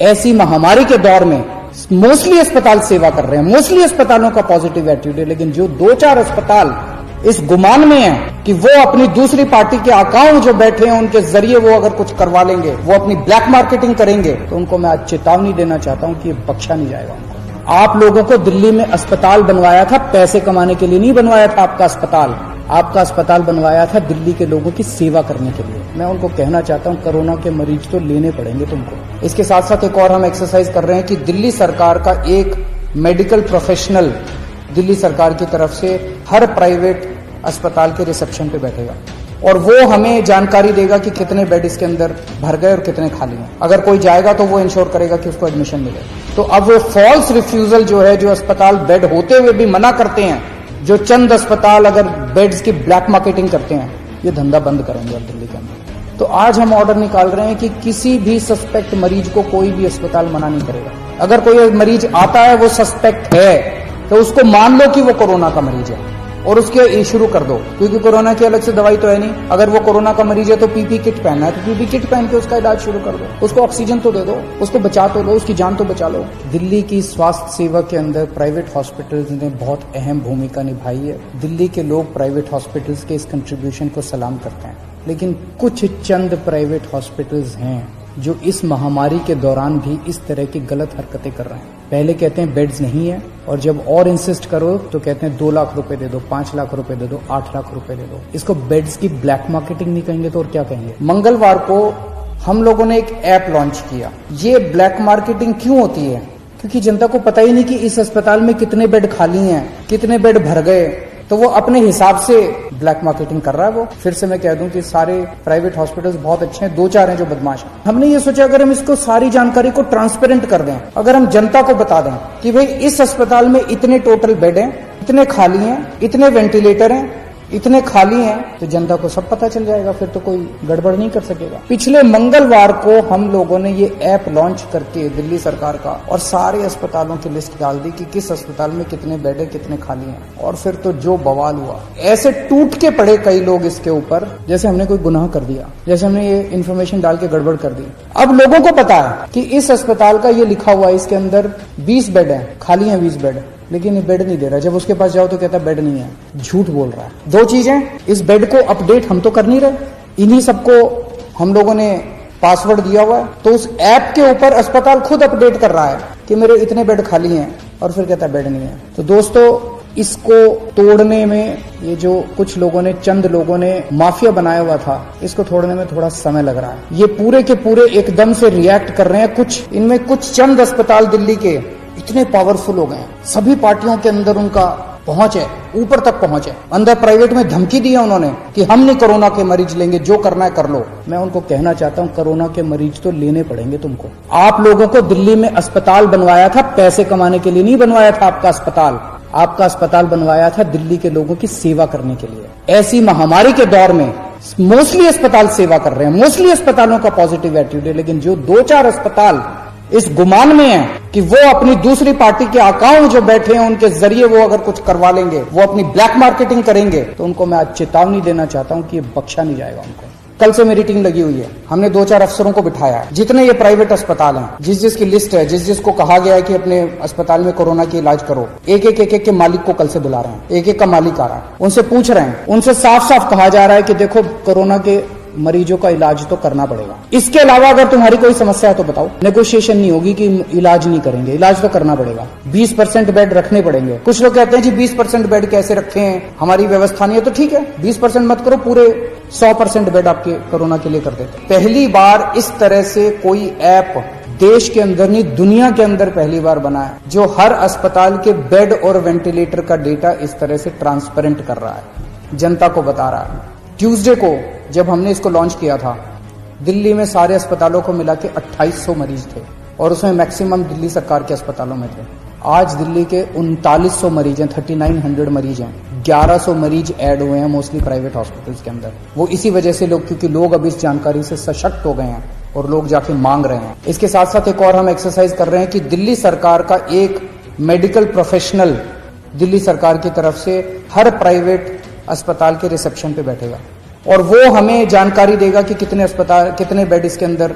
ऐसी महामारी के दौर में मोस्टली अस्पताल सेवा कर रहे हैं, मोस्टली अस्पतालों का पॉजिटिव एटीट्यूड है, लेकिन जो 2-4 अस्पताल इस गुमान में है कि वो अपनी दूसरी पार्टी के आकाओं जो बैठे हैं उनके जरिए वो अगर कुछ करवा लेंगे, वो अपनी ब्लैक मार्केटिंग करेंगे, तो उनको मैं आज चेतावनी देना चाहता हूं कि ये बख्शा नहीं जाएगा उनको। आप लोगों को दिल्ली में अस्पताल बनवाया था पैसे कमाने के लिए नहीं बनवाया था। आपका अस्पताल बनवाया था दिल्ली के लोगों की सेवा करने के लिए। मैं उनको कहना चाहता हूं कोरोना के मरीज तो लेने पड़ेंगे तुमको। इसके साथ साथ एक और हम एक्सरसाइज कर रहे हैं कि दिल्ली सरकार का एक मेडिकल प्रोफेशनल दिल्ली सरकार की तरफ से हर प्राइवेट अस्पताल के रिसेप्शन पे बैठेगा और वो हमें जानकारी देगा कि कितने बेड इसके अंदर भर गए और कितने खाली हैं। अगर कोई जाएगा तो वो इंश्योर करेगा कि उसको एडमिशन मिले। तो अब वो फॉल्स रिफ्यूजल जो है, जो अस्पताल बेड होते हुए भी मना करते हैं, जो चंद अस्पताल अगर बेड्स की ब्लैक मार्केटिंग करते हैं, ये धंधा बंद करेंगे अब दिल्ली के अंदर। तो आज हम ऑर्डर निकाल रहे हैं कि किसी भी सस्पेक्ट मरीज को कोई भी अस्पताल मना नहीं करेगा। अगर कोई मरीज आता है वो सस्पेक्ट है तो उसको मान लो कि वो कोरोना का मरीज है और उसके शुरू कर दो, क्योंकि कोरोना की अलग से दवाई तो है नहीं। अगर वो कोरोना का मरीज है तो पीपी किट पहनना है तो पीपी किट पहन के उसका इलाज शुरू कर दो, उसको ऑक्सीजन तो दे दो, उसको बचा तो लो, उसकी जान तो बचा लो। दिल्ली की स्वास्थ्य सेवा के अंदर प्राइवेट हॉस्पिटल्स ने बहुत अहम भूमिका निभाई है। दिल्ली के लोग प्राइवेट हॉस्पिटल्स के इस कंट्रीब्यूशन को सलाम करते हैं, लेकिन कुछ चंद प्राइवेट हॉस्पिटल्स हैं जो इस महामारी के दौरान भी इस तरह की गलत हरकतें कर रहे हैं। पहले कहते हैं बेड्स नहीं है और जब और इंसिस्ट करो तो कहते हैं 2 लाख रुपए दे दो, 5 लाख रुपए दे दो, 8 लाख रुपए दे दो। इसको बेड्स की ब्लैक मार्केटिंग नहीं कहेंगे तो और क्या कहेंगे। मंगलवार को हम लोगों ने एक ऐप लॉन्च किया। ये ब्लैक मार्केटिंग क्यों होती है? क्योंकि जनता को पता ही नहीं कि इस अस्पताल में कितने बेड खाली हैं, कितने बेड भर गए, तो वो अपने हिसाब से ब्लैक मार्केटिंग कर रहा है। वो फिर से मैं कह दूं कि सारे प्राइवेट हॉस्पिटल्स बहुत अच्छे हैं, 2-4 हैं जो बदमाश हैं। हमने ये सोचा अगर हम इसको सारी जानकारी को ट्रांसपेरेंट कर दें, अगर हम जनता को बता दें कि भाई इस अस्पताल में इतने टोटल बेड हैं, इतने खाली हैं, इतने वेंटिलेटर हैं, इतने खाली हैं, तो जनता को सब पता चल जाएगा, फिर तो कोई गड़बड़ नहीं कर सकेगा। पिछले मंगलवार को हम लोगों ने ये ऐप लॉन्च करके दिल्ली सरकार का और सारे अस्पतालों की लिस्ट डाल दी कि किस अस्पताल में कितने बेड है, कितने खाली हैं, और फिर तो जो बवाल हुआ। ऐसे टूट के पड़े कई लोग इसके ऊपर, जैसे हमने कोई गुनाह कर दिया, जैसे हमने ये इन्फॉर्मेशन डाल के गड़बड़ कर दी। अब लोगों को पता है कि इस अस्पताल का ये लिखा हुआ है, इसके अंदर 20 बेड है, खाली है 20 बेड, लेकिन ये बेड नहीं दे रहा। जब उसके पास जाओ तो कहता है बेड नहीं है, झूठ बोल रहा है। 2 चीजें, इस बेड को अपडेट हम तो कर नहीं रहे, इन्हीं सबको हम लोगों ने पासवर्ड दिया हुआ है, तो उस ऐप के ऊपर अस्पताल खुद अपडेट कर रहा है कि मेरे इतने बेड खाली हैं, और फिर कहता है बेड नहीं है। तो दोस्तों, इसको तोड़ने में ये जो कुछ लोगों ने, चंद लोगों ने माफिया बनाया हुआ था, इसको तोड़ने में थोड़ा समय लग रहा है। ये पूरे के पूरे एकदम से रिएक्ट कर रहे हैं। इनमें कुछ चंद अस्पताल दिल्ली के इतने पावरफुल हो गए हैं, सभी पार्टियों के अंदर उनका पहुंच है, ऊपर तक पहुंच है। अंदर प्राइवेट में धमकी दी है उन्होंने कि हम नहीं कोरोना के मरीज लेंगे, जो करना है कर लो। मैं उनको कहना चाहता हूं कोरोना के मरीज तो लेने पड़ेंगे तुमको। आप लोगों को दिल्ली में अस्पताल बनवाया था पैसे कमाने के लिए नहीं बनवाया था। आपका अस्पताल बनवाया था दिल्ली के लोगों की सेवा करने के लिए। ऐसी महामारी के दौर में मोस्टली अस्पताल सेवा कर रहे हैं, मोस्टली अस्पतालों का पॉजिटिव एटीट्यूड है, लेकिन जो 2-4 अस्पताल इस गुमान में है कि वो अपनी दूसरी पार्टी के आकाओं जो बैठे हैं उनके जरिए वो अगर कुछ करवा लेंगे, वो अपनी ब्लैक मार्केटिंग करेंगे, तो उनको मैं आज चेतावनी देना चाहता हूं कि ये बख्शा नहीं जाएगा उनको। कल से मेरी टीम लगी हुई है, हमने 2-4 अफसरों को बिठाया है। जितने ये प्राइवेट अस्पताल हैं, जिसकी लिस्ट है, जिसको कहा गया है कि अपने अस्पताल में कोरोना की इलाज करो, एक के मालिक को कल से बुला रहे हैं। एक का मालिक आ रहा है, उनसे पूछ रहे हैं, उनसे साफ साफ कहा जा रहा है कि देखो कोरोना के मरीजों का इलाज तो करना पड़ेगा। इसके अलावा अगर तुम्हारी कोई समस्या है तो बताओ। नेगोशिएशन नहीं होगी कि इलाज नहीं करेंगे, इलाज तो करना पड़ेगा। 20% बेड रखने पड़ेंगे। कुछ लोग कहते हैं जी 20% बेड कैसे रखें, हमारी व्यवस्था नहीं है। तो ठीक है, 20% मत करो, पूरे 100% बेड आपके कोरोना के लिए कर देते। पहली बार इस तरह से कोई ऐप देश के अंदर नहीं, दुनिया के अंदर पहली बार बना है जो हर अस्पताल के बेड और वेंटिलेटर का डेटा इस तरह से ट्रांसपेरेंट कर रहा है, जनता को बता रहा है। ट्यूसडे को जब हमने इसको लॉन्च किया था, दिल्ली में सारे अस्पतालों को मिला के 2800 मरीज थे और उसमें मैक्सिमम दिल्ली सरकार के अस्पतालों में थे। आज दिल्ली के 3900 मरीज हैं, 3900 मरीज हैं। 1100 मरीज ऐड हुए हैं मोस्टली प्राइवेट हॉस्पिटल्स के अंदर। वो इसी वजह से क्योंकि लोग अब इस जानकारी से सशक्त हो गए हैं और लोग जाके मांग रहे हैं। इसके साथ साथ एक और हम एक्सरसाइज कर रहे हैं कि दिल्ली सरकार का एक मेडिकल प्रोफेशनल दिल्ली सरकार की तरफ से हर प्राइवेट अस्पताल के रिसेप्शन पे बैठेगा और वो हमें जानकारी देगा कि कितने बेड इसके अंदर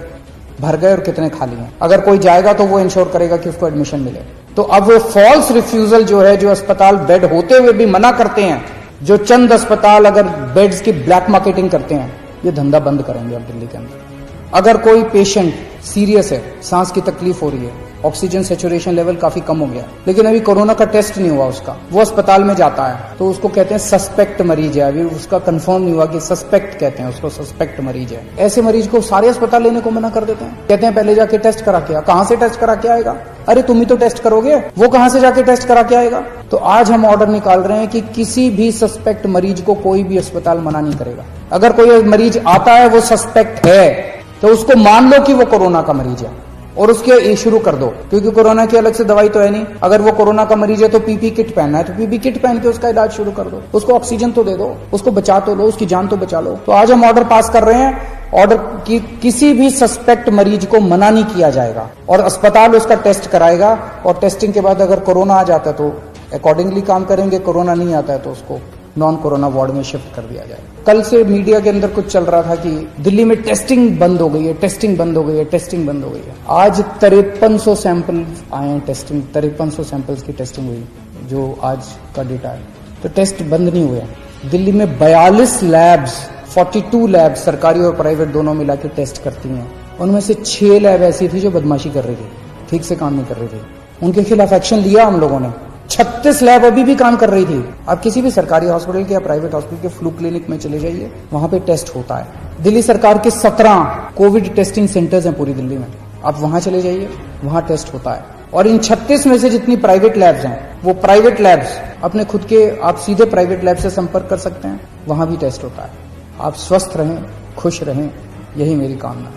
भर गए और कितने खाली हैं। अगर कोई जाएगा तो वो इंश्योर करेगा कि उसको एडमिशन मिले। तो अब वो फॉल्स रिफ्यूजल जो है, जो अस्पताल बेड होते हुए भी मना करते हैं, जो चंद अस्पताल अगर बेड्स की ब्लैक मार्केटिंग करते हैं, ये धंधा बंद करेंगे अब दिल्ली के अंदर। अगर कोई पेशेंट सीरियस है, सांस की तकलीफ हो रही है, ऑक्सीजन सैचुरेशन लेवल काफी कम हो गया, लेकिन अभी कोरोना का टेस्ट नहीं हुआ उसका, वो अस्पताल में जाता है तो उसको कहते हैं सस्पेक्ट मरीज है, अभी उसका कंफर्म नहीं हुआ कि सस्पेक्ट कहते हैं उसको, सस्पेक्ट मरीज है। ऐसे मरीज को सारे अस्पताल लेने को मना कर देते हैं, कहते हैं पहले जाके टेस्ट करा के आ। कहां से टेस्ट करा के आएगा? अरे तुम ही तो टेस्ट करोगे, वो कहां से जाके टेस्ट करा के आएगा? तो आज हम ऑर्डर निकाल रहे हैं कि किसी भी सस्पेक्ट मरीज को कोई भी अस्पताल मना नहीं करेगा। अगर कोई मरीज आता है वो सस्पेक्ट है तो उसको मान लो कि वो कोरोना का मरीज है और उसके शुरू कर दो, क्योंकि कोरोना की अलग से दवाई तो है नहीं। अगर वो कोरोना का मरीज है तो पीपी किट पहनना है तो पीपी किट पहन के उसका इलाज शुरू कर दो, उसको ऑक्सीजन तो दे दो, उसको बचा तो लो, उसकी जान तो बचा लो। तो आज हम ऑर्डर पास कर रहे हैं, ऑर्डर की किसी भी सस्पेक्ट मरीज को मना नहीं किया जाएगा और अस्पताल उसका टेस्ट कराएगा और टेस्टिंग के बाद अगर कोरोना आ जाता है तो अकॉर्डिंगली काम करेंगे, कोरोना नहीं आता है तो उसको नॉन कोरोना वार्ड में शिफ्ट कर दिया जाए। कल से मीडिया के अंदर कुछ चल रहा था कि दिल्ली में टेस्टिंग बंद हो गई है, टेस्टिंग बंद हो गई है, टेस्टिंग बंद हो गई है। आज 5300 सैंपल आए हैं टेस्टिंग, 5300 सैंपल्स की टेस्टिंग हुई, जो आज का डेटा है। तो टेस्ट बंद नहीं हुए। दिल्ली में 42 लैब्स, 42 लैब्स सरकारी और प्राइवेट दोनों मिला के टेस्ट करती हैं। उनमें से 6 लैब ऐसी थी जो बदमाशी कर रही थी, ठीक से काम नहीं कर रही थी, उनके खिलाफ एक्शन लिया हम लोगों ने। 36 लैब अभी भी काम कर रही थी। आप किसी भी सरकारी हॉस्पिटल के या प्राइवेट हॉस्पिटल के फ्लू क्लिनिक में चले जाइए, वहां पे टेस्ट होता है। दिल्ली सरकार के 17 कोविड टेस्टिंग सेंटर्स हैं पूरी दिल्ली में, आप वहां चले जाइए, वहां टेस्ट होता है। और इन 36 में से जितनी प्राइवेट लैब्स हैं, वो प्राइवेट लैब्स अपने खुद के, आप सीधे प्राइवेट लैब से संपर्क कर सकते हैं, वहां भी टेस्ट होता है। आप स्वस्थ रहें, खुश रहें, यही मेरी कामना है।